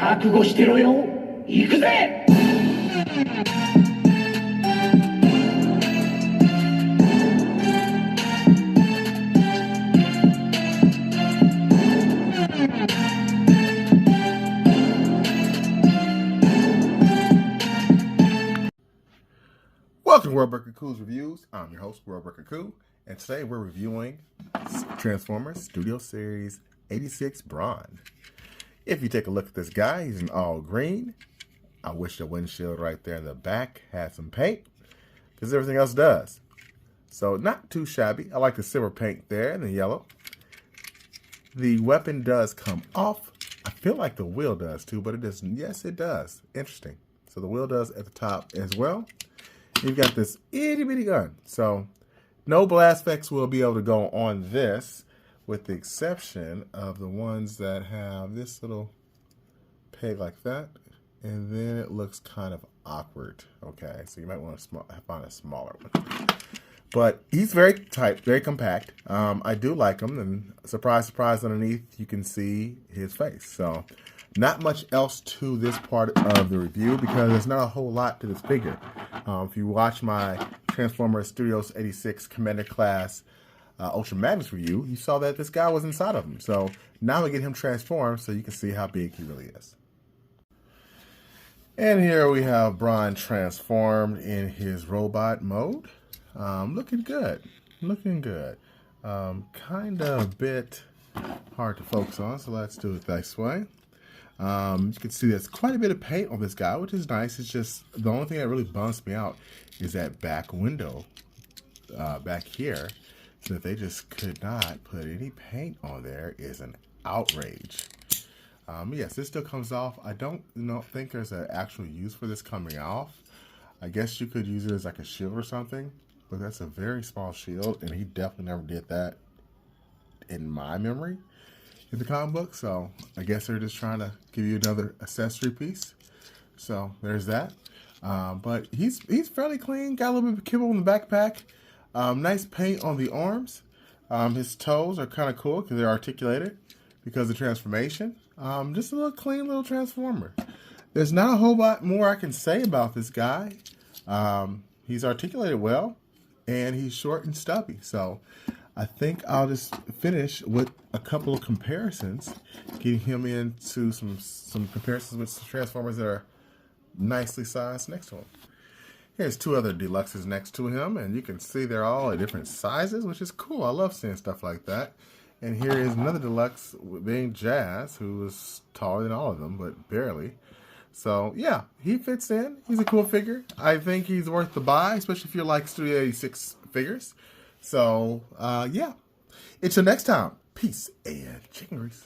覚悟してろよ。行くぜ。Welcome to Worldbreaker Cool's Reviews. I'm your host, Worldbreaker Cool, and today we're reviewing Transformers Studio Series 86 Brawn. If you take a look at this guy, he's in all green. I wish the windshield right there in the back had some paint, because everything else does. So not too shabby. I like the silver paint there and the yellow. The weapon does come off. I feel like the wheel does too, but it doesn't. Yes, it does. Interesting. So the wheel does at the top as well. You've got this itty bitty gun. So no blast effects will be able to go on this, with the exception of the ones that have this little peg like that. And then it looks kind of awkward. Okay, so you might want to find a smaller one. But he's very tight, very compact. I do like him. And surprise, surprise, underneath you can see his face. So not much else to this part of the review because there's not a whole lot to this figure. If you watch my Transformers Studios 86 Commander Class Ultra Magnus review, you saw that this guy was inside of him. So now we get him transformed so you can see how big he really is. And here we have Brawn transformed in his robot mode. Looking good. Looking good. Kind of a bit hard to focus on, so let's do it this way. You can see there's quite a bit of paint on this guy, which is nice. It's just the only thing that really bums me out is that back window back here. So that they just could not put any paint on there is an outrage. Yes, this still comes off. I don't think there's an actual use for this coming off. I guess you could use it as like a shield or something, but that's a very small shield, and he definitely never did that in my memory in the comic book. So I guess they're just trying to give you another accessory piece. So there's that. But he's fairly clean. Got a little bit of kibble in the backpack. Nice paint on the arms. His toes are kind of cool because they're articulated because of transformation. Just a little clean little transformer. There's not a whole lot more I can say about this guy. He's articulated well, and he's short and stubby. So I think I'll just finish with a couple of comparisons, getting him into some comparisons with some Transformers that are nicely sized next to him. Here's two other deluxes next to him, and you can see they're all at different sizes, which is cool. I love seeing stuff like that. And here is another deluxe being Jazz, who is taller than all of them, but barely. So yeah, he fits in. He's a cool figure. I think he's worth the buy, especially if you like Studio 86 figures. So yeah, until next time, peace and chicken grease.